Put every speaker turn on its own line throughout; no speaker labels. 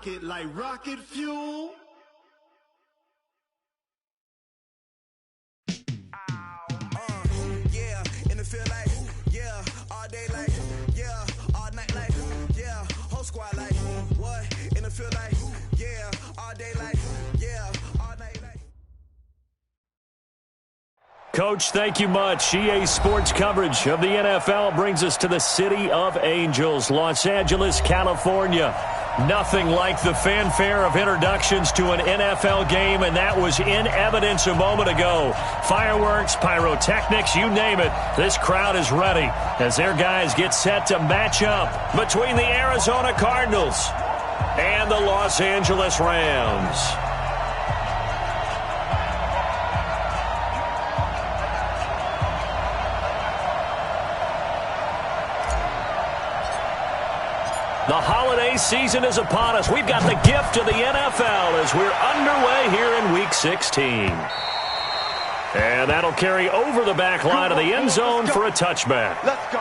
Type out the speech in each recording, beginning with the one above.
it like rocket fuel.
Yeah, in the field like, yeah, all day like, yeah, all night like, yeah, whole squad like, what? In the field like, yeah, all day like, yeah, all night like.
Coach, thank you much. EA Sports coverage of the NFL brings us to the City of Angels, Los Angeles, California. Nothing like the fanfare of introductions to an NFL game, and that was in evidence a moment ago. Fireworks, pyrotechnics, you name it. This crowd is ready as their guys get set to match up between the Arizona Cardinals and the Los Angeles Rams. The holiday season is upon us. We've got the gift of the NFL as we're underway here in Week 16. And that'll carry over the back line of the end zone for a touchback.
Let's go.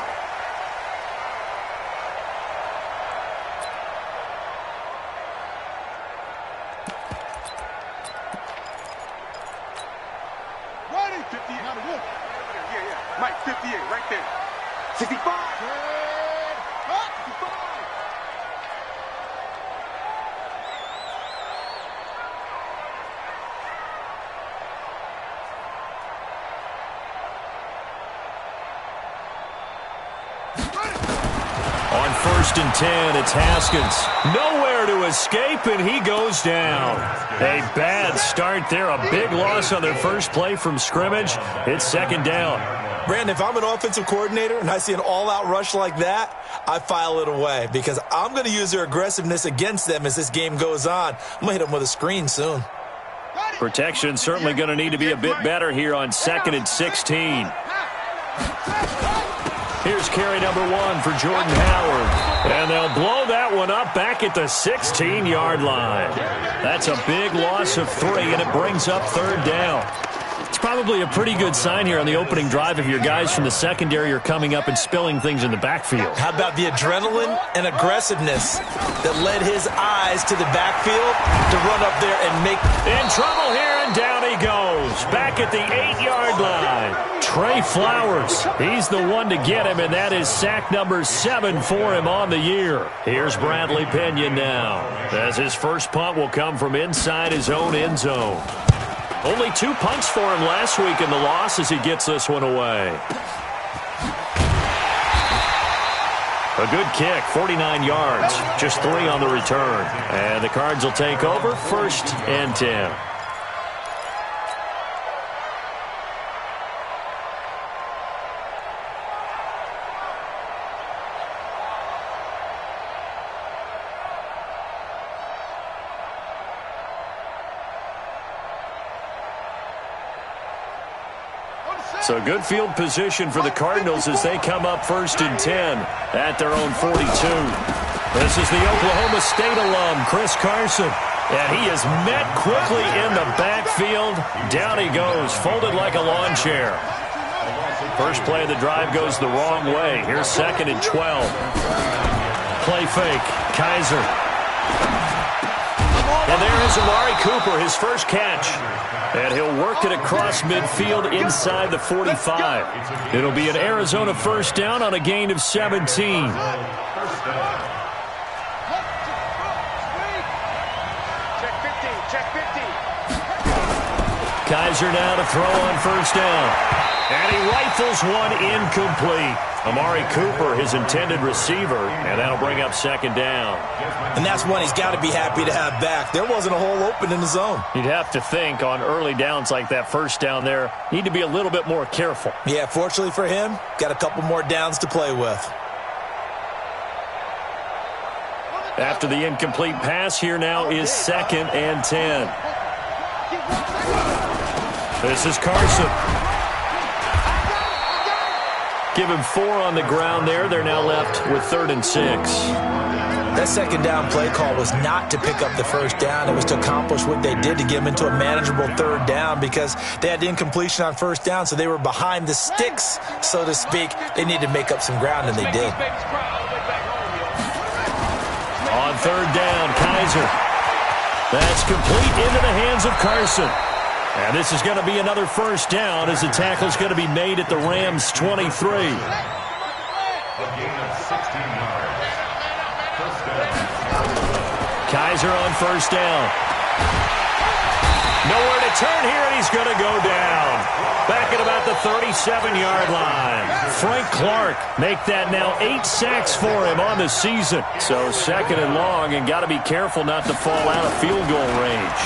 Ready, 58. Yeah. Mike, 58, right there. 65.
On 1st and 10, it's Haskins. Nowhere to escape, and he goes down. A bad start there. A big loss on their first play from scrimmage. It's 2nd down.
Brandon, if I'm an offensive coordinator and I see an all-out rush like that, I file it away because I'm going to use their aggressiveness against them as this game goes on. I'm going to hit them with a screen soon.
Protection certainly going to need to be a bit better here on 2nd and 16. Here's carry number 1 for Jordan Howard. And they'll blow that one up back at the 16-yard line. That's a big loss of 3, and it brings up 3rd down. It's probably a pretty good sign here on the opening drive if your guys from the secondary are coming up and spilling things in the backfield.
How about the adrenaline and aggressiveness that led his eyes to the backfield to run up there and make...
In trouble here, and down he goes. Back at the 8-yard line. Trey Flowers, he's the one to get him, and that is sack number 7 for him on the year. Here's Bradley Pinion now, as his first punt will come from inside his own end zone. Only 2 punts for him last week in the loss as he gets this one away. A good kick, 49 yards, just 3 on the return. And the Cards will take over 1st and 10. So good field position for the Cardinals as they come up 1st and 10 at their own 42. This is the Oklahoma State alum, Chris Carson. And he is met quickly in the backfield. Down he goes, folded like a lawn chair. First play of the drive goes the wrong way. Here's 2nd and 12. Play fake, Kaiser. And there is Amari Cooper, his first catch. And he'll work it across midfield inside the 45. It'll be an Arizona 1st down on a gain of 17. Kaiser now to throw on 1st down. And he rifles one incomplete. Amari Cooper, his intended receiver, and that'll bring up 2nd down.
And that's one he's got to be happy to have back. There wasn't a hole open in the zone.
You'd have to think on early downs like that 1st down there, need to be a little bit more careful.
Yeah, fortunately for him, got a couple more downs to play with.
After the incomplete pass, here now is 2nd and 10. This is Carson. Give him 4 on the ground there. They're now left with 3rd and 6.
That 2nd down play call was not to pick up the 1st down. It was to accomplish what they did to get them into a manageable 3rd down because they had incompletion on 1st down, so they were behind the sticks, so to speak. They needed to make up some ground, and they did.
On third down, Kaiser. That's complete into the hands of Carson. And this is going to be another first down as the tackle's going to be made at the Rams' 23. Kaiser on first down. Nowhere to turn here, and he's going to go down. Back at about the 37-yard line. Frank Clark make that now 8 sacks for him on the season. So second and long, and got to be careful not to fall out of field goal range.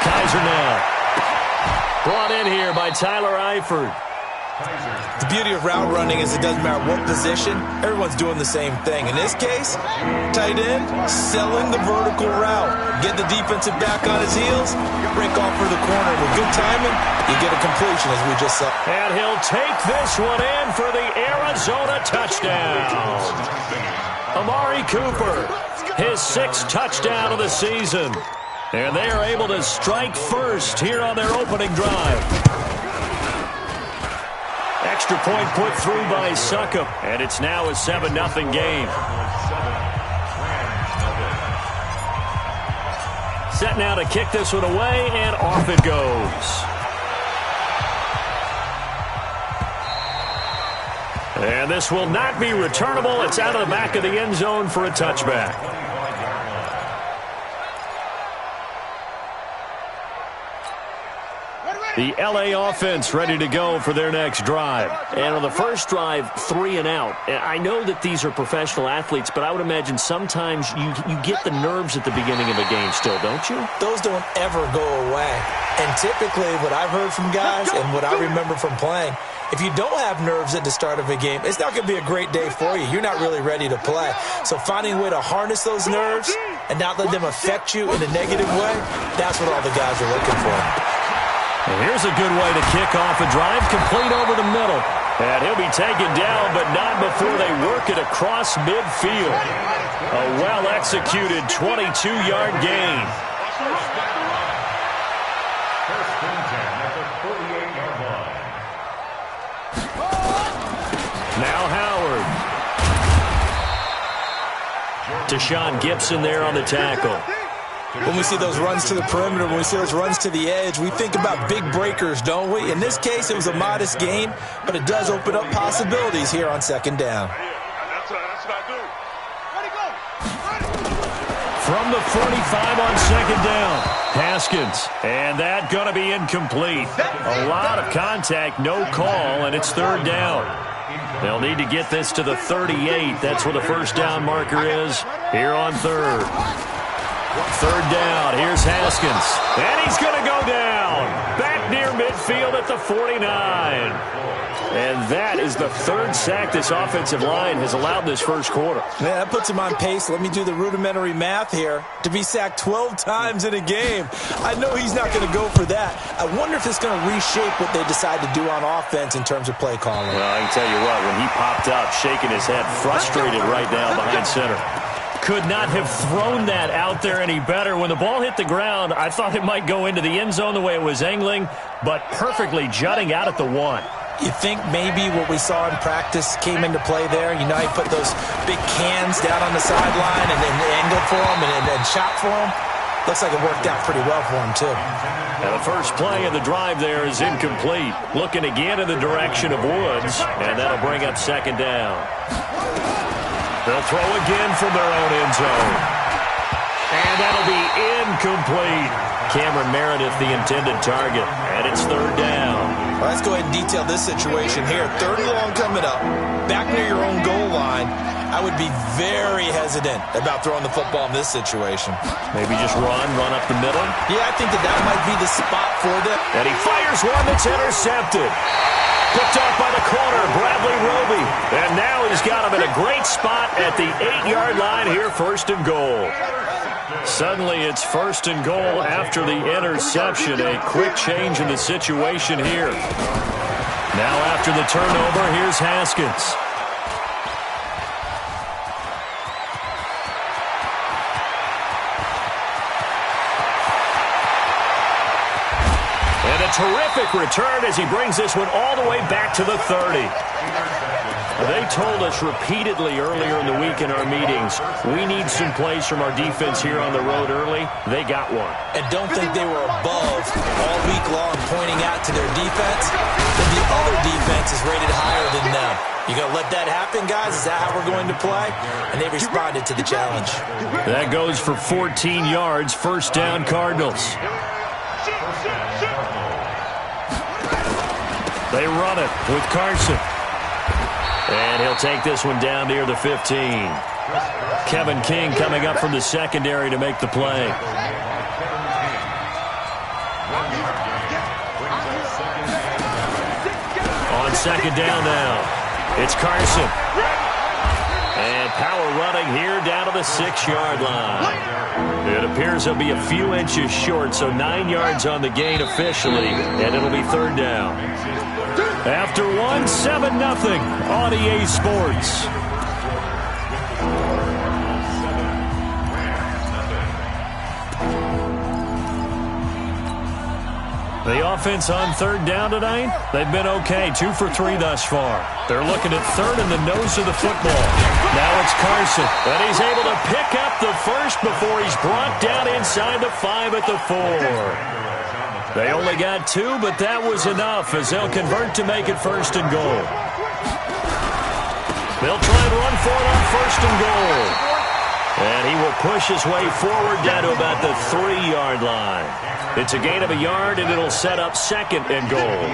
Kaiser now. Brought in here by Tyler Eifert.
The beauty of route running is it doesn't matter what position, everyone's doing the same thing. In this case, tight end, selling the vertical route. Get the defensive back on his heels, break off for the corner. With good timing, you get a completion, as we just saw.
And he'll take this one in for the Arizona touchdown. Amari Cooper, his 6th touchdown of the season. And they are able to strike first here on their opening drive. Extra point put through by Succop, and it's now a 7-0 game. Set now to kick this one away, and off it goes. And this will not be returnable. It's out of the back of the end zone for a touchback. The L.A. offense ready to go for their next drive.
And on the first drive, 3 and out. I know that these are professional athletes, but I would imagine sometimes you get the nerves at the beginning of a game still, don't you?
Those don't ever go away. And typically what I've heard from guys and what I remember from playing, if you don't have nerves at the start of a game, it's not going to be a great day for you. You're not really ready to play. So finding a way to harness those nerves and not let them affect you in a negative way, that's what all the guys are looking for.
And here's a good way to kick off a drive, complete over the middle. And he'll be taken down, but not before they work it across midfield. A well-executed 22-yard gain. Now Howard. Deshaun Gibson there on the tackle.
When we see those runs to the perimeter, when we see those runs to the edge, we think about big breakers, don't we? In this case, it was a modest gain, but it does open up possibilities here on second down.
That's what I do.
From the 45 on second down, Haskins. And that going to be incomplete. A lot of contact, no call, and it's third down. They'll need to get this to the 38. That's where the first down marker is here on third. Third down, here's Haskins. And he's going to go down. Back near midfield at the 49. And that is the 3rd sack this offensive line has allowed this first quarter.
Yeah, that puts him on pace. Let me do the rudimentary math here. To be sacked 12 times in a game. I know he's not going to go for that. I wonder if it's going to reshape what they decide to do on offense in terms of play calling.
Well, I can tell you what, when he popped up, shaking his head, frustrated right now behind center. Could not have thrown that out there any better. When the ball hit the ground, I thought it might go into the end zone the way it was angling, but perfectly jutting out at the 1.
You think maybe what we saw in practice came into play there? You know, he put those big cans down on the sideline and then angled for him and shot for him. Looks like it worked out pretty well for him, too.
And the first play of the drive there is incomplete. Looking again in the direction of Woods, and that'll bring up second down. They'll throw again from their own end zone. And that'll be incomplete. Cameron Meredith, the intended target. And it's third down.
Well, let's go ahead and detail this situation here. Third and long coming up. Back near your own goal line. I would be very hesitant about throwing the football in this situation.
Maybe just run up the middle?
Yeah, I think that might be the spot for them.
And he fires one that's intercepted. Picked off by the corner, Bradley Roby. And now he's got him in a great spot at the 8-yard line here, first and goal. Suddenly it's first and goal after the interception. A quick change in the situation here. Now after the turnover, here's Haskins. And a terrific return as he brings this one all the way back to the 30. They told us repeatedly earlier in the week in our meetings, we need some plays from our defense here on the road early. They got one.
And don't think they were above all week long pointing out to their defense. Then the other defense is rated higher than them. You going to let that happen, guys? Is that how we're going to play? And they responded to the challenge.
That goes for 14 yards. First down, Cardinals. They run it with Carson. And he'll take this one down near the 15. Kevin King coming up from the secondary to make the play. On second down now, it's Carson. And power running here down to the 6-yard line. It appears he'll be a few inches short, so 9 yards on the gain officially, and it'll be third down. After 7-0 on EA Sports. The offense on third down tonight, they've been okay. 2 for 3 thus far. They're looking at third in the nose of the football. Now it's Carson, and he's able to pick up the first before he's brought down inside the 5 at the 4. They only got 2, but that was enough as they'll convert to make it first and goal. They'll try and run for it on first and goal. And he will push his way forward down to about the 3-yard line. It's a gain of a yard, and it'll set up second and goal.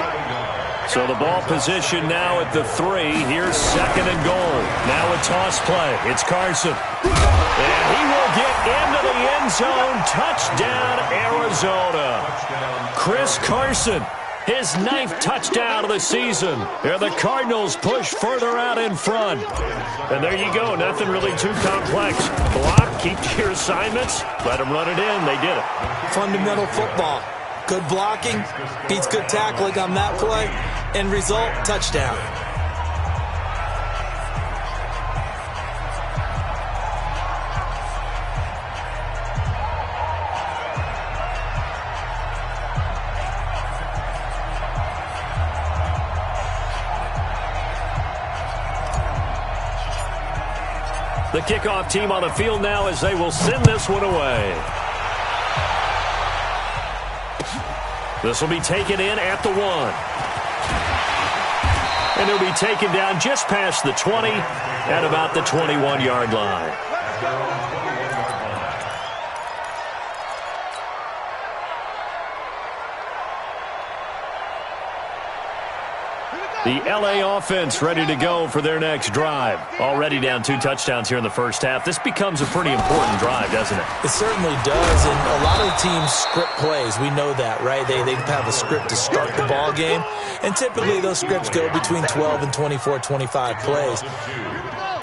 So the ball position now at the 3. Here's second and goal. Now a toss play. It's Carson. And he will get into the end zone. Touchdown, Arizona. Chris Carson, his 9th touchdown of the season. And the Cardinals push further out in front. And there you go. Nothing really too complex. Block, keep to your assignments, let them run it in. They did it.
Fundamental football. Good blocking beats good tackling on that play. End result, touchdown.
The kickoff team on the field now as they will send this one away. This will be taken in at the 1. And it'll be taken down just past the 20 at about the 21-yard line. The L.A. offense ready to go for their next drive. Already down 2 touchdowns here in the first half. This becomes a pretty important drive, doesn't it?
It certainly does, and a lot of the teams script plays. We know that, right? They have a script to start the ball game, and typically those scripts go between 12 and 24, 25 plays.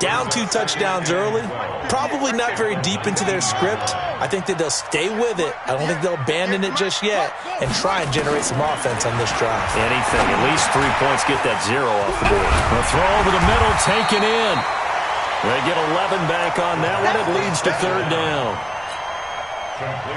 Down 2 touchdowns early, probably not very deep into their script. I think that they'll stay with it. I don't think they'll abandon it just yet and try and generate some offense on this drive.
Anything, at least 3 points, get that 0 off the board. A throw over the middle, taken in. They get 11 back on that one. It leads to third down.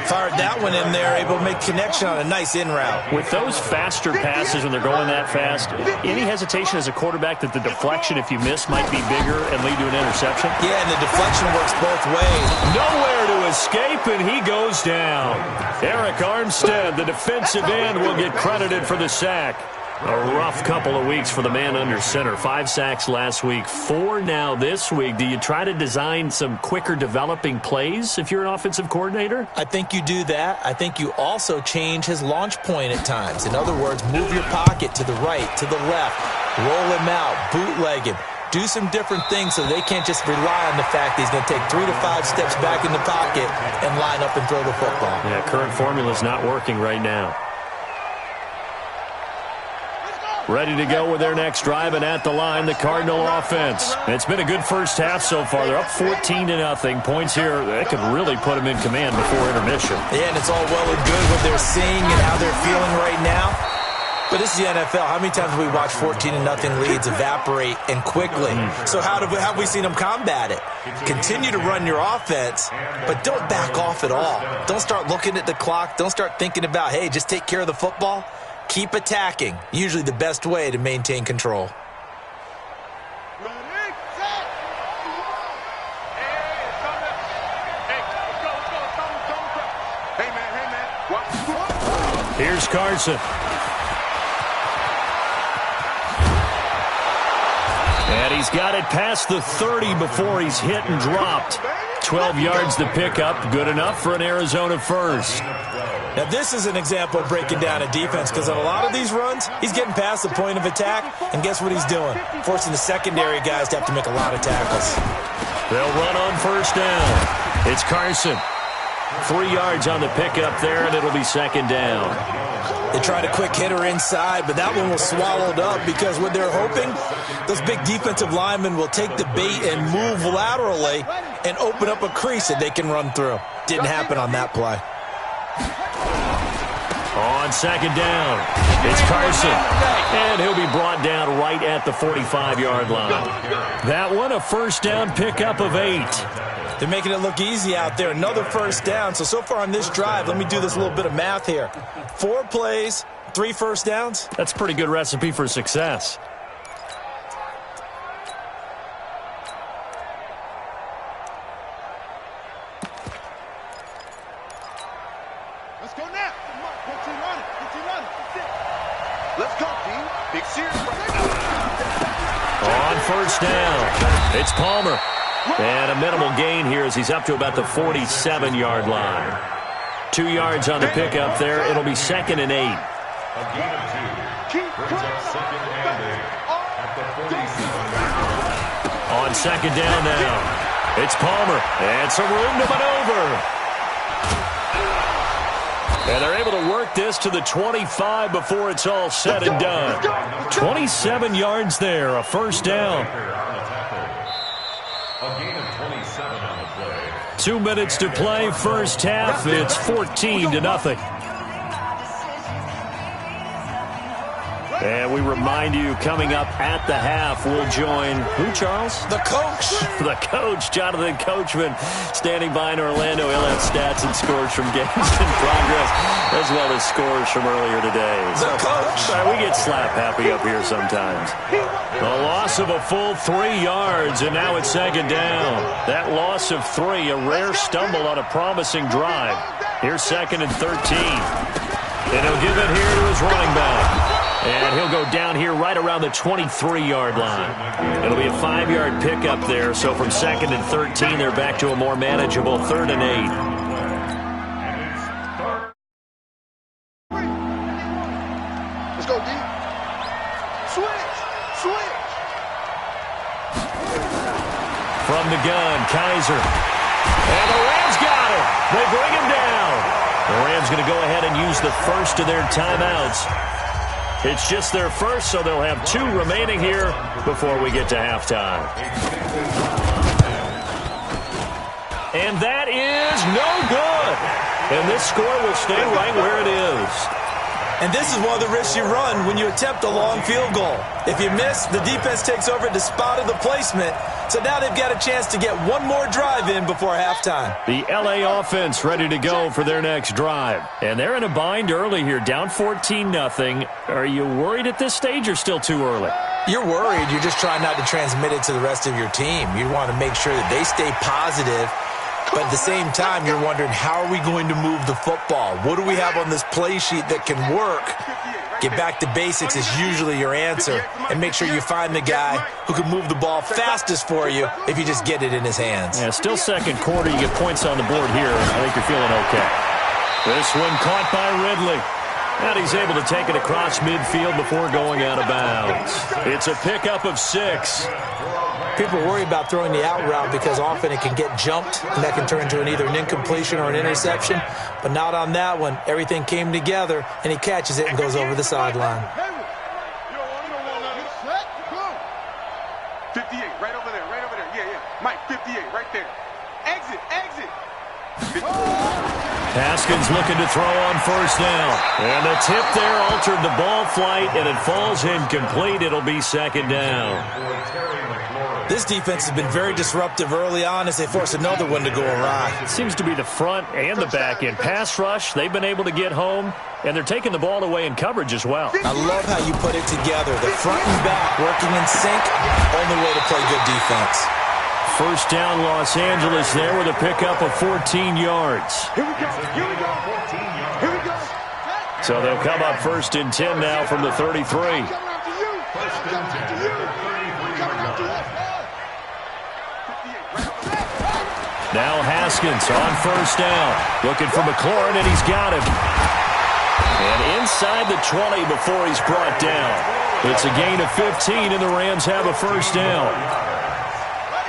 Fired that one in there, able to make connection on a nice in route.
With those faster passes when they're going that fast, any hesitation as a quarterback that the deflection, if you miss, might be bigger and lead to an interception?
Yeah, and the deflection works both ways.
Nowhere to escape, and he goes down. Eric Armstead, the defensive end, will get credited for the sack. A rough couple of weeks for the man under center. 5 sacks last week, 4 now this week. Do you try to design some quicker developing plays if you're an offensive coordinator?
I think you do that. I think you also change his launch point at times. In other words, move your pocket to the right, to the left, roll him out, bootleg him. Do some different things so they can't just rely on the fact that he's going to take 3 to 5 steps back in the pocket and line up and throw the football.
Yeah, current formula is not working right now. Ready to go with their next drive, and at the line, the Cardinal offense. It's been a good first half so far. They're up 14-0. Points here, that could really put them in command before intermission.
Yeah, and it's all well and good what they're seeing and how they're feeling right now. But this is the NFL. How many times have we watched 14-0 leads evaporate and quickly? So how have we seen them combat it? Continue to run your offense, but don't back off at all. Don't start looking at the clock. Don't start thinking about, hey, just take care of the football. Keep attacking. Usually the best way to maintain control.
Ready?
Here's Carson. And he's got it past the 30 before he's hit and dropped. 12 yards to pick up. Good enough for an Arizona first.
Now, this is an example of breaking down a defense because on a lot of these runs, he's getting past the point of attack, and guess what he's doing? Forcing the secondary guys to have to make a lot of tackles.
They'll run on first down. It's Carson. 3 yards on the pickup there, and it'll be second down.
They tried a quick hitter inside, but that one was swallowed up because what they're hoping, those big defensive linemen will take the bait and move laterally and open up a crease that they can run through. Didn't happen on that play.
On second down, it's Carson. And he'll be brought down right at the 45-yard line. That one, a first down pickup of 8.
They're making it look easy out there. Another first down. So far on this drive, let me do this little bit of math here. 4 plays, 3 first downs.
That's a pretty good recipe for success.
Let's go now. Let's go, team. Big series.
On first down, it's Palmer. And a minimal gain here as he's up to about the 47-yard line. 2 yards on the pickup there. It'll be second and 8. On second down now, it's Palmer. And some room to maneuver. And they're able to work this to the 25 before it's all said and done. 27 yards there, a first down.
A gain of 27 on the play.
2 minutes to play, first half. It's 14-0. And we remind you, coming up at the half, we'll join who, Charles?
The coach.
The coach, Jonathan Coachman, standing by in Orlando. He'll have stats and scores from games in progress, as well as scores from earlier today.
The coach.
We get slap happy up here sometimes. The loss of a full 3 yards, and now it's second down. That loss of 3, a rare stumble on a promising drive. Here's second and 13. And he'll give it here to his running back. And he'll go down here right around the 23-yard line. It'll be a 5-yard pickup there. So from second and 13, they're back to a more manageable third and 8.
Let's go, D. Switch.
From the gun, Kaiser. And the Rams got it. They bring him down. The Rams going to go ahead and use the first of their timeouts. It's just their first, so they'll have 2 remaining here before we get to halftime. And that is no good. And this score will stay right where it is.
And this is one of the risks you run when you attempt a long field goal. If you miss, the defense takes over at the spot of the placement. So now they've got a chance to get one more drive in before halftime.
The L.A. offense ready to go for their next drive. And they're in a bind early here, down 14-0. Are you worried at this stage or still too early?
You're worried. You're just trying not to transmit it to the rest of your team. You want to make sure that they stay positive. But at the same time, you're wondering, how are we going to move the football? What do we have on this play sheet that can work? Get back to basics is usually your answer. And make sure you find the guy who can move the ball fastest for you if you just get it in his hands.
Yeah, still second quarter. You get points on the board here. I think you're feeling okay. This one caught by Ridley. And he's able to take it across midfield before going out of bounds. It's a pickup of 6.
People worry about throwing the out route because often it can get jumped, and that can turn into either an incompletion or an interception. But not on that one. Everything came together, and he catches it and goes over the sideline.
58, right over there. Yeah. Mike, 58, right there. Exit.
Haskins looking to throw on first down. And the tip there altered the ball flight, and it falls incomplete. It'll be second down.
This defense has been very disruptive early on as they force another one to go awry.
It seems to be the front and the back end. Pass rush, they've been able to get home, and they're taking the ball away in coverage as well.
I love how you put it together. The front and back working in sync, only way to play good defense.
First down, Los Angeles there with a pickup of 14 yards.
Here we go.
So they'll come up 1st and 10 now from the 33. Now Haskins on 1st down. Looking for McLaurin, and he's got him. And inside the 20 before he's brought down. It's a gain of 15, and the Rams have a 1st down.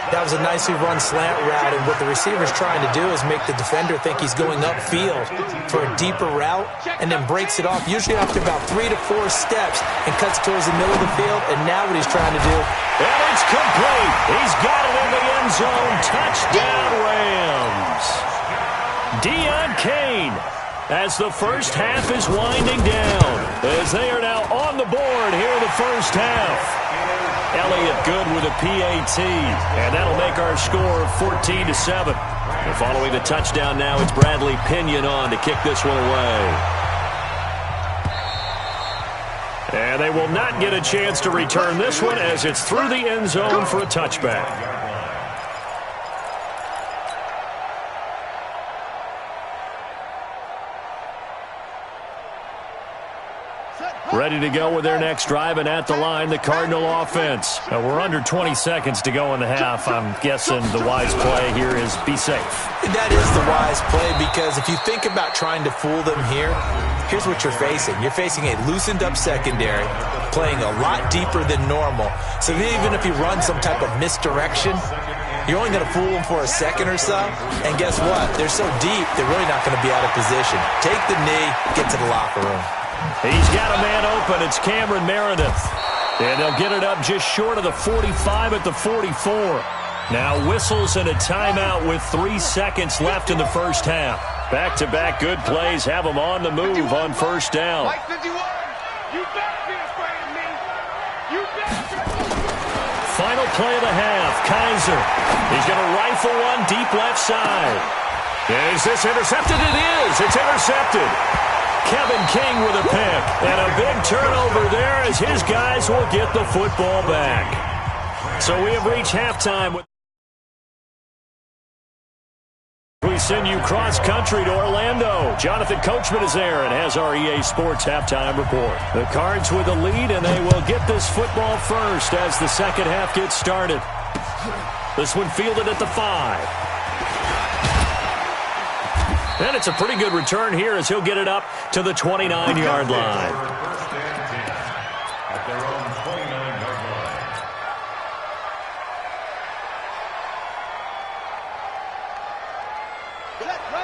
That was a nicely run slant route, and what the receiver's trying to do is make the defender think he's going upfield for a deeper route and then breaks it off, usually after about 3 to 4 steps, and cuts towards the middle of the field, and now what he's trying to do.
And it's complete. He's got it in the end zone. Touchdown, Rams. Deon Cain, as the first half is winding down, as they are now on the board here in the first half. Elliott good with a PAT, and that'll make our score 14-7. And following the touchdown now, it's Bradley Pinion on to kick this one away. And they will not get a chance to return this one as it's through the end zone for a touchback. Ready to go with their next drive, and at the line, the Cardinal offense. Now, we're under 20 seconds to go in the half. I'm guessing the wise play here is be safe.
That is the wise play, because if you think about trying to fool them here, here's what you're facing. You're facing a loosened-up secondary, playing a lot deeper than normal. So even if you run some type of misdirection, you're only going to fool them for a second or so. And guess what? They're so deep, they're really not going to be out of position. Take the knee, get to the locker room.
He's got a man open. It's Cameron Meredith. And they'll get it up just short of the 45 at the 44. Now whistles and a timeout with 3 seconds left in the first half. Back-to-back good plays have them on the move on 1st down. Final play of the half. Kaiser. He's going to rifle one deep left side. Is this intercepted? It is. It's intercepted. Kevin King with a pick, and a big turnover there as his guys will get the football back. So we have reached halftime. We send you cross-country to Orlando. Jonathan Coachman is there and has our EA Sports halftime report. The Cards with the lead, and they will get this football first as the second half gets started. This one fielded at the 5. And it's a pretty good return here as he'll get it up to the 29-yard line.
At their own 29-yard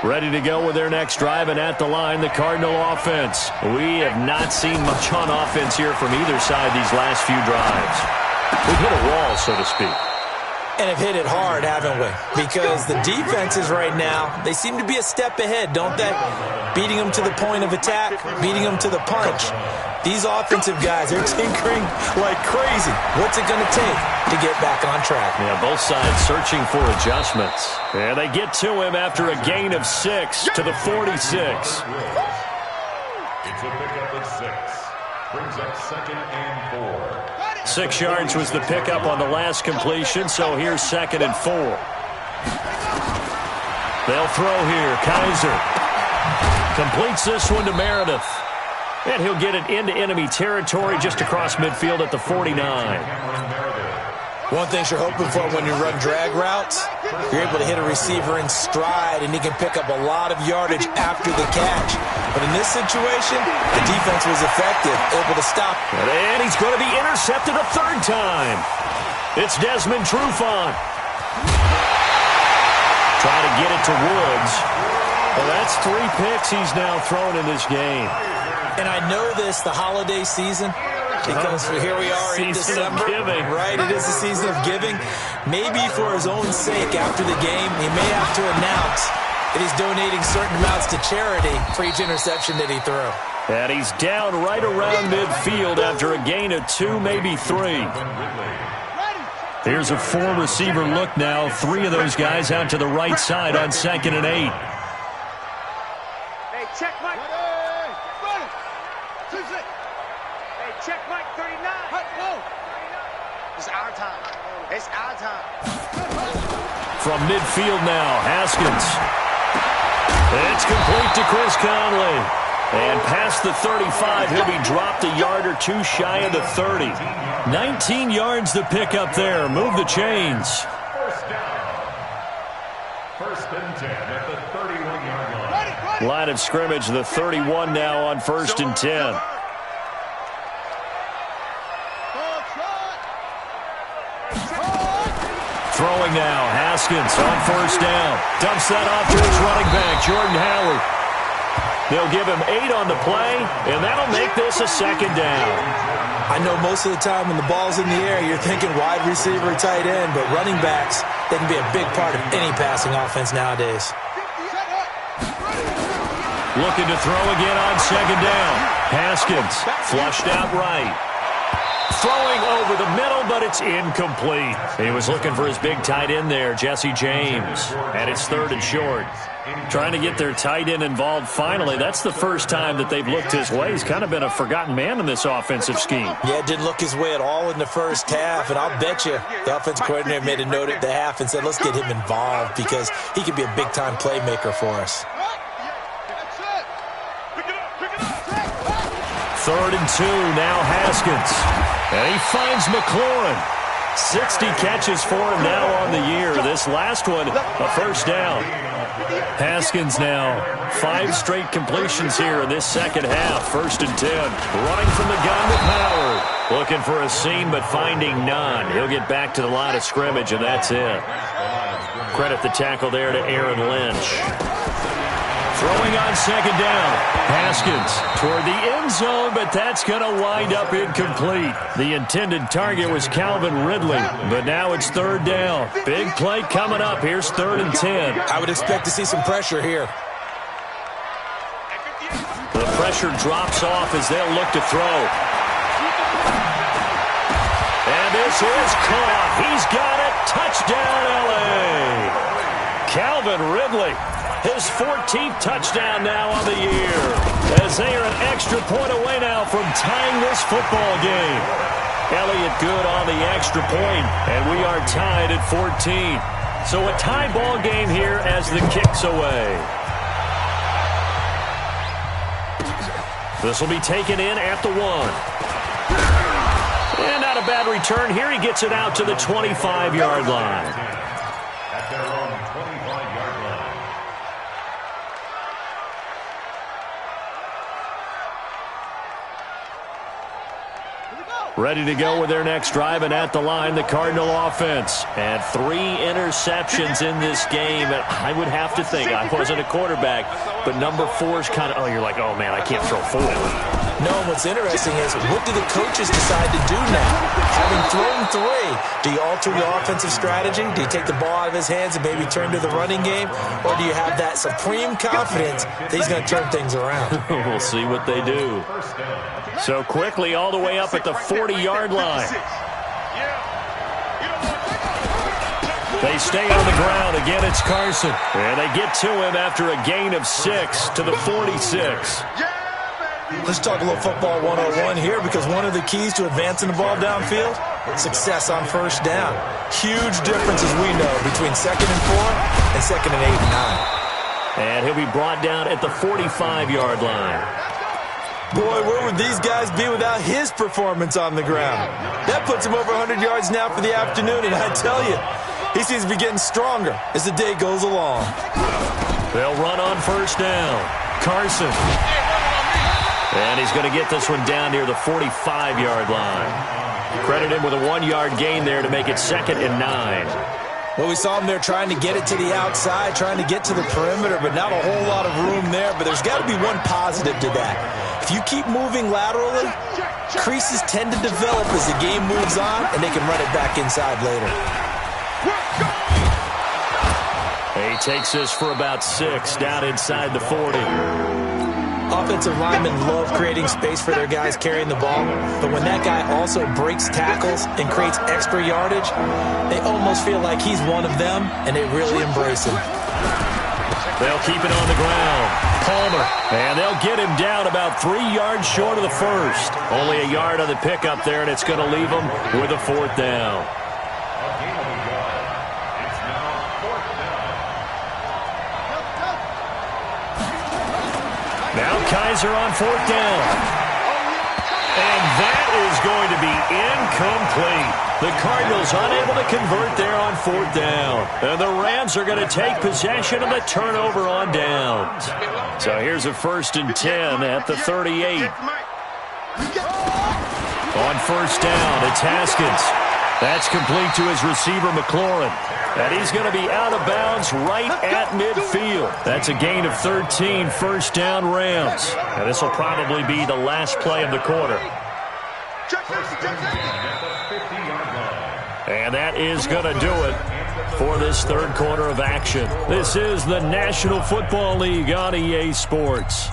line.
Ready to go with their next drive, and at the line, the Cardinal offense. We have not seen much on offense here from either side these last few drives. We've hit a wall, so to speak.
And have hit it hard, haven't we? Because the defenses right now, they seem to be a step ahead, don't they? Beating them to the point of attack, beating them to the punch. These offensive guys are tinkering like crazy. What's it going to take to get back on track?
Yeah, both sides searching for adjustments. And they get to him after a gain of 6 to the 46.
It's a pickup of 6. Brings up 2nd and 4.
6 yards was the pickup on the last completion, so here's 2nd and 4. They'll throw here. Kaiser completes this one to Meredith. And he'll get it into enemy territory just across midfield at the 49.
One thing you're hoping for when you run drag routes, you're able to hit a receiver in stride, and he can pick up a lot of yardage after the catch. But in this situation, the defense was effective, able to stop.
And he's going to be intercepted a 3rd time. It's Desmond Trufant. Try to get it to Woods. Well, that's 3 picks he's now thrown in this game.
And I know this, the holiday season, because here we are in December. Right, it is the season of giving. Maybe for his own sake, after the game, he may have to announce that he's donating certain amounts to charity for each interception that he threw.
And he's down right around midfield after a gain of 2, maybe 3. Here's a 4-receiver look now. 3 of those guys out to the right side on 2nd and 8.
Hey, check Mike. Hey, check Mike 39. It's our time. It's our time.
From midfield now, Haskins. It's complete to Chris Conley. And past the 35, he'll be dropped a yard or two shy of the 30. 19 yards to pick up there. Move the chains.
First down. First and 10 at the 31-yard line.
Line of scrimmage, the 31 now on 1st and 10. Throwing now, Haskins on 1st down. Dumps that off to his running back, Jordan Howard. They'll give him 8 on the play, and that'll make this a 2nd down.
I know most of the time when the ball's in the air, you're thinking wide receiver or tight end, but running backs, they can be a big part of any passing offense nowadays.
Looking to throw again on 2nd down. Haskins flushed out right. Throwing over the middle, but it's incomplete. He was looking for his big tight end there, Jesse James. And it's 3rd and short. Trying to get their tight end involved finally. That's the first time that they've looked his way. He's kind of been a forgotten man in this offensive scheme.
Yeah, it didn't look his way at all in the first half, and I'll bet you the offense coordinator made a note at the half and said, let's get him involved because he could be a big-time playmaker for us.
3rd and 2, now Haskins. And he finds McLaurin. 60 catches for him now on the year. This last one, a 1st down. Haskins now, 5 straight completions here in this 2nd half. 1st and 10. Running from the gun with Howard. Looking for a seam, but finding none. He'll get back to the line of scrimmage, and that's it. Credit the tackle there to Aaron Lynch. Throwing on 2nd down. Haskins toward the end zone, but that's going to wind up incomplete. The intended target was Calvin Ridley, but now it's 3rd down. Big play coming up. Here's 3rd and 10.
I would expect to see some pressure here.
The pressure drops off as they'll look to throw. And this is caught. He's got it. Touchdown, L.A. Calvin Ridley. His 14th touchdown now on the year, as they are an extra point away now from tying this football game. Elliott good on the extra point, and we are tied at 14. So a tie ball game here as the kick's away. This will be taken in at the 1. And not a bad return here. He gets it out to the 25-yard line.
At their own 25-yard line.
Ready to go with their next drive, and at the line, the Cardinal offense. And 3 interceptions in this game. And I would have to think, I wasn't a quarterback, but number 4 is kind of, you're like, oh, man, I can't throw 4.
No, what's interesting is, what do the coaches decide to do now? Having thrown 3, do you alter the offensive strategy? Do you take the ball out of his hands and maybe turn to the running game? Or do you have that supreme confidence that he's going to turn things around?
We'll see what they do. So quickly all the way up at the 40-yard line. They stay on the ground. Again, it's Carson. And they get to him after a gain of 6 to the 46.
Let's talk a little football 101 here, because one of the keys to advancing the ball downfield, success on 1st down. Huge difference, as we know, between 2nd and 4 and 2nd and 8 and 9.
And he'll be brought down at the 45-yard line.
Boy, where would these guys be without his performance on the ground? That puts him over 100 yards now for the afternoon, and I tell you, he seems to be getting stronger as the day goes along.
They'll run on 1st down. Carson. And he's going to get this one down near the 45-yard line. Credit him with a 1-yard gain there to make it 2nd and 9.
Well, we saw him there trying to get it to the outside, trying to get to the perimeter, but not a whole lot of room there. But there's got to be one positive to that. If you keep moving laterally, creases tend to develop as the game moves on, and they can run it back inside later.
He takes this for about 6 down inside the 40.
Offensive linemen love creating space for their guys carrying the ball, but when that guy also breaks tackles and creates extra yardage, they almost feel like he's one of them, and they really embrace him.
They'll keep it on the ground. Palmer, and they'll get him down about 3 yards short of the 1st. Only a yard on the pickup there, and it's going to leave him with a 4th down. Now Kaiser on 4th down. And that is going to be incomplete. The Cardinals unable to convert there on 4th down. And the Rams are going to take possession of the turnover on downs. So here's a 1st and 10 at the 38. On 1st down, it's Haskins. That's complete to his receiver, McLaurin. And he's going to be out of bounds right at midfield. That's a gain of 13, 1st down Rams. And this will probably be the last play of the quarter. And that is going to do it for this 3rd quarter of action. This is the National Football League on EA Sports.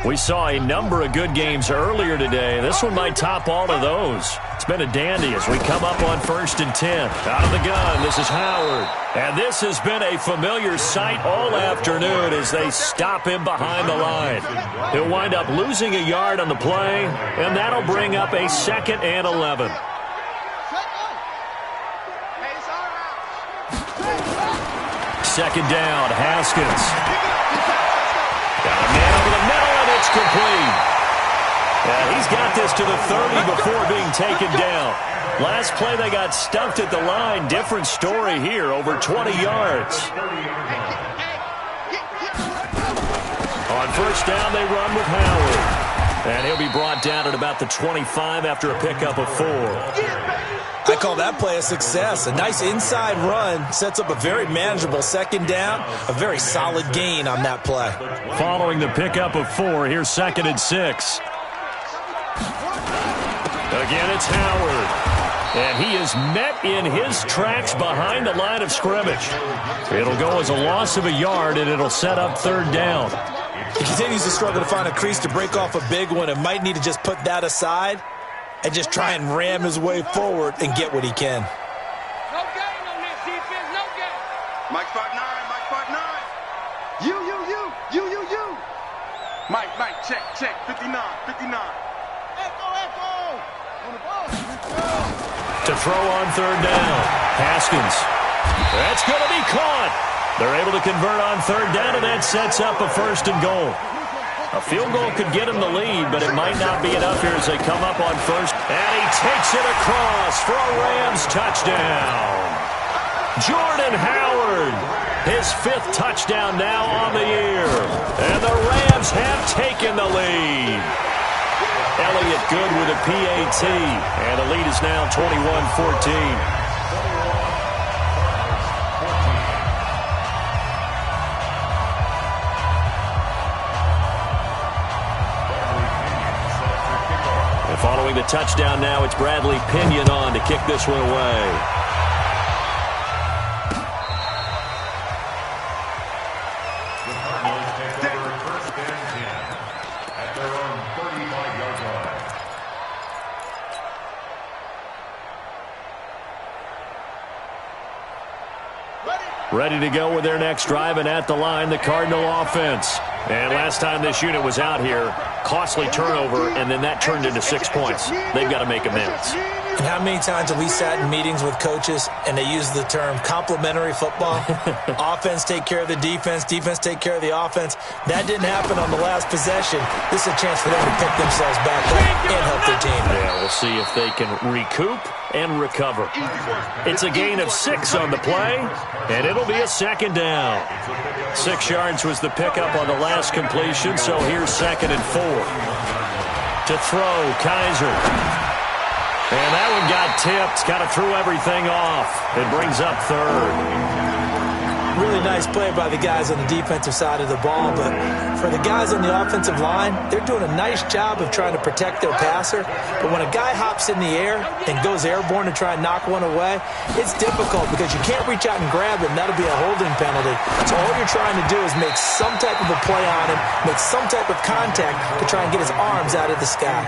We saw a number of good games earlier today. This one might top all of those. It's been a dandy as we come up on 1st and 10. Out of the gun, this is Howard. And this has been a familiar sight all afternoon as they stop him behind the line. He'll wind up losing a yard on the play, and that'll bring up a 2nd and 11. Second down, Haskins. Got a man over the middle, and it's complete. And he's got this to the 30 before being taken down. Last play, they got stuffed at the line. Different story here, over 20 yards. On 1st down, they run with Howard. And he'll be brought down at about the 25 after a pickup of 4.
I call that play a success. A nice inside run sets up a very manageable 2nd down. A very solid gain on that play.
Following the pickup of 4, here's 2nd and 6. Again, it's Howard. And he is met in his tracks behind the line of scrimmage. It'll go as a loss of a yard, and it'll set up 3rd down.
He continues to struggle to find a crease to break off a big one and might need to just put that aside and just try and ram his way forward and get what he can.
No game on this defense, no game. Mike 5'9", Mike 5'9". You. Mike, check, 59. Echo. On the ball.
To throw on 3rd down, Haskins. That's going to be caught. They're able to convert on 3rd down, and that sets up a 1st and goal. A field goal could get him the lead, but it might not be enough here as they come up on 1st. And he takes it across for a Rams touchdown. Jordan Howard, his 5th touchdown now on the year. And the Rams have taken the lead. Elliott Good with a PAT. And the lead is now 21-14. Following the touchdown now, it's Bradley Pinion on to kick this one away.
The Cardinals take over 1st and 10 at their own 35-yard line.
Ready to go with their next drive, and at the line, the Cardinal offense. And last time this unit was out here, costly turnover, and then that turned into 6 points. They've got to make amends.
And how many times have we sat in meetings with coaches and they use the term complementary football? Offense take care of the defense, defense take care of the offense. That didn't happen on the last possession. This is a chance for them to pick themselves back up and help their team.
Yeah, we'll see if they can recoup and recover. It's a gain of 6 on the play, and it'll be a 2nd down. 6 yards was the pickup on the last completion, so here's 2nd and 4. To throw, Kaiser. And that one got tipped, kind of threw everything off. It brings up 3rd.
Really nice play by the guys on the defensive side of the ball, but for the guys on the offensive line, they're doing a nice job of trying to protect their passer. But when a guy hops in the air and goes airborne to try and knock one away, it's difficult because you can't reach out and grab it, and that'll be a holding penalty. So all you're trying to do is make some type of a play on him, make some type of contact to try and get his arms out of the sky.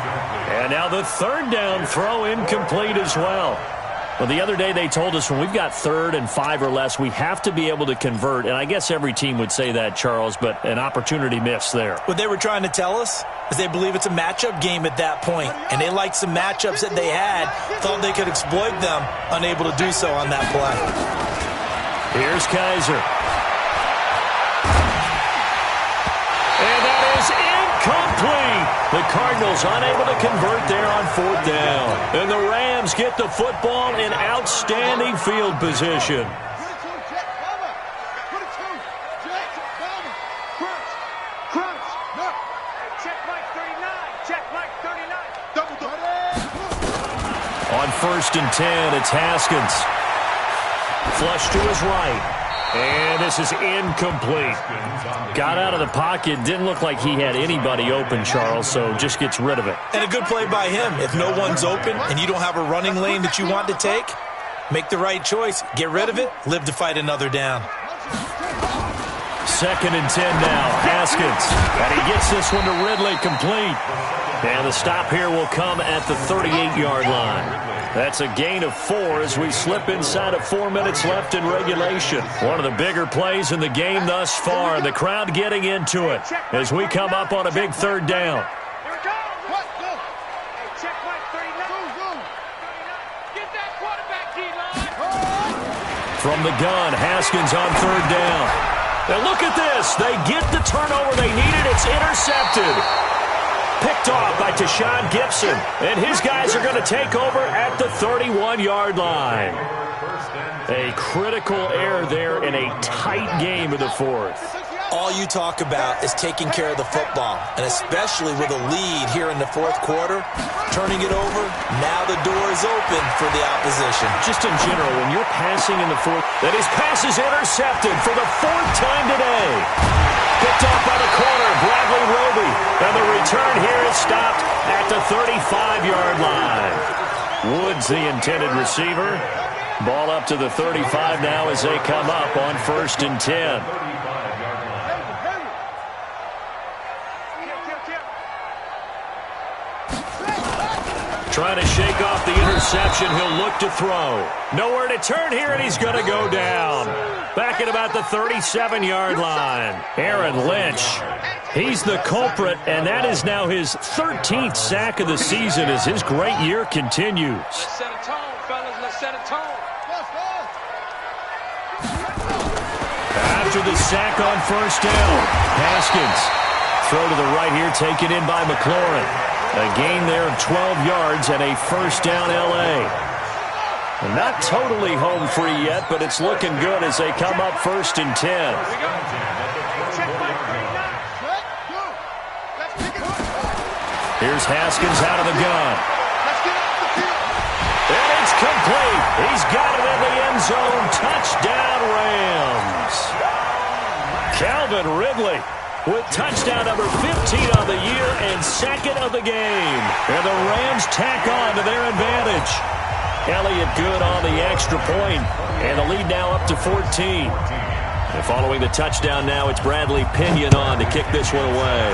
And now the 3rd down throw incomplete as well. Well, the other day they told us when we've got 3rd and 5 or less, we have to be able to convert. And I guess every team would say that, Charles, but an opportunity missed there.
What they were trying to tell us is they believe it's a matchup game at that point. And they liked some matchups that they had, thought they could exploit them, unable to do so on that play.
Here's Kaiser. And that is The Cardinals unable to convert there on 4th down. And the Rams get the football in outstanding field position. On 1st and 10, it's Haskins. Flush to his right. And this is incomplete. Got out of the pocket. Didn't look like he had anybody open, Charles, so just gets rid of it.
And a good play by him. If no one's open and you don't have a running lane that you want to take, make the right choice. Get rid of it. Live to fight another down.
2nd and 10 now. Haskins. And he gets this one to Ridley complete. And the stop here will come at the 38-yard line. That's a gain of 4 as we slip inside of 4 minutes left in regulation. One of the bigger plays in the game thus far, and the crowd getting into it as we come up on a big 3rd down. From the gun, Haskins on 3rd down. Now look at this. They get the turnover they needed. It's intercepted. Picked off by Tashawn Gibson. And his guys are going to take over at the 31-yard line. A critical error there in a tight game of the 4th.
All you talk about is taking care of the football, and especially with a lead here in the 4th quarter, turning it over, now the door is open for the opposition.
Just in general, when you're passing in the 4th, that his pass is intercepted for the 4th time today. Picked off by the corner, Bradley Roby, and the return here is stopped at the 35-yard line. Woods, the intended receiver. Ball up to the 35 now as they come up on 1st and 10. Trying to shake off the interception. He'll look to throw. Nowhere to turn here, and he's going to go down. Back at about the 37-yard line. Aaron Lynch. He's the culprit, and that is now his 13th sack of the season as his great year continues.
Let's set a tone, fellas. Let's set a tone.
After the sack on 1st down, Haskins. Throw to the right here, taken in by McLaurin. A gain there of 12 yards and a 1st down L.A. Not totally home free yet, but it's looking good as they come up 1st and 10. Here's Haskins out of the gun. And it's complete. He's got it in the end zone. Touchdown, Rams. Calvin Ridley with touchdown number 15 on the year and 2nd of the game. And the Rams tack on to their advantage. Elliott good on the extra point, and the lead now up to 14. And following the touchdown now, it's Bradley Pinion on to kick this one away.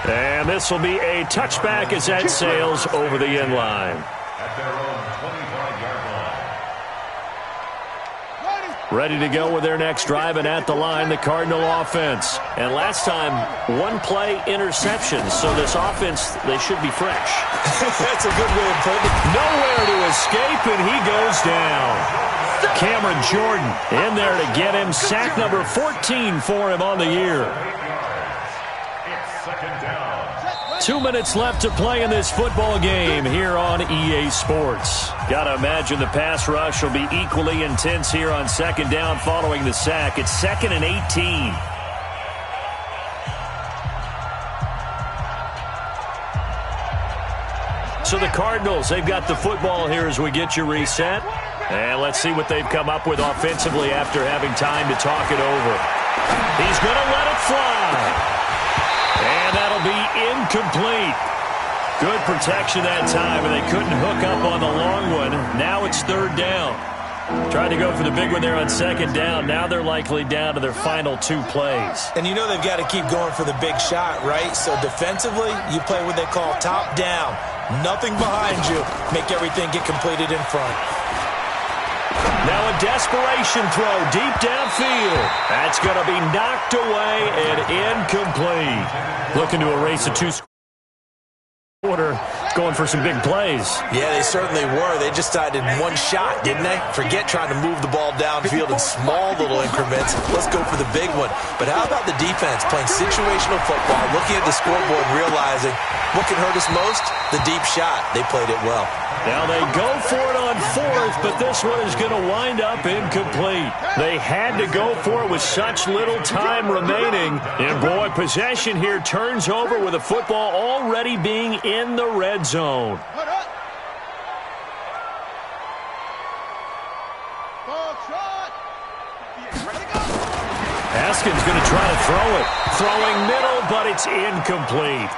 And this will be a touchback as that sails over the end line.
At their own 25-yard line.
Ready to go with their next drive, and at the line, the Cardinal offense. And last time, 1 play interceptions, so this offense, they should be fresh.
That's a good way of putting it.
Nowhere to escape, and he goes down. Cameron Jordan in there to get him. Sack number 14 for him on the year.
It's 2nd down.
2 minutes left to play in this football game here on EA Sports. Gotta imagine the pass rush will be equally intense here on 2nd down following the sack. It's 2nd and 18. So the Cardinals, they've got the football here as we get you reset. And let's see what they've come up with offensively after having time to talk it over. He's going to let it fly. And that'll be incomplete. Good protection that time, and they couldn't hook up on the long one. Now it's 3rd down. Tried to go for the big one there on 2nd down. Now they're likely down to their final 2 plays.
And you know they've got to keep going for the big shot, right? So defensively, you play what they call top down. Nothing behind you. Make everything get completed in front.
Now a desperation throw deep downfield. That's going to be knocked away and incomplete. Looking to erase a 2-quarter going for some big plays.
Yeah, they certainly were. They just decided one shot, didn't they? Forget trying to move the ball downfield in small little increments. Let's go for the big one. But how about the defense playing situational football, looking at the scoreboard and realizing what can hurt us most? The deep shot. They played it well.
Now they go for it on fourth, but this one is going to wind up incomplete. They had to go for it with such little time remaining. And boy, possession here turns over with the football already being in the red zone. Haskins going to try to throw it. Throwing middle, but it's incomplete.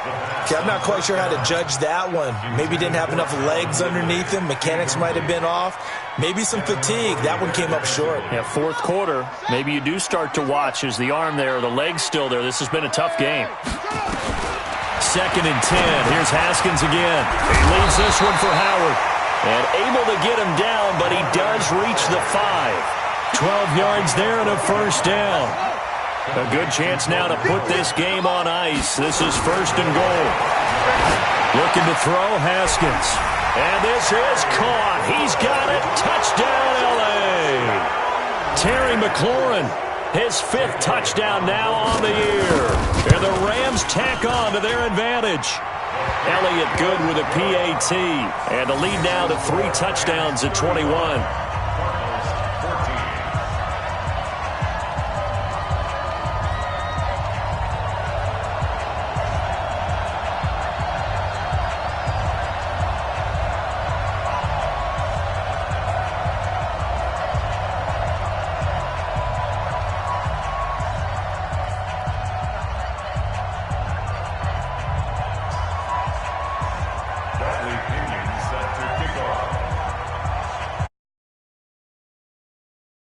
Okay, I'm not quite sure how to judge that one. Maybe didn't have enough legs underneath him. Mechanics might have been off. Maybe some fatigue. That one came up short.
Yeah, fourth quarter. Maybe you do start to watch as the arm there, the leg's still there. This has been a tough game. 2nd and 10. Here's Haskins again. He leaves this one for Howard. And able to get him down, but he does reach the 5. 12 yards there and a first down. A good chance now to put this game on ice. This is 1st and goal. Looking to throw, Haskins. And this is caught. He's got it. Touchdown, L.A. Terry McLaurin, his 5th touchdown now on the year. And the Rams tack on to their advantage. Elliott good with a PAT. And the lead now to 3 touchdowns at 21.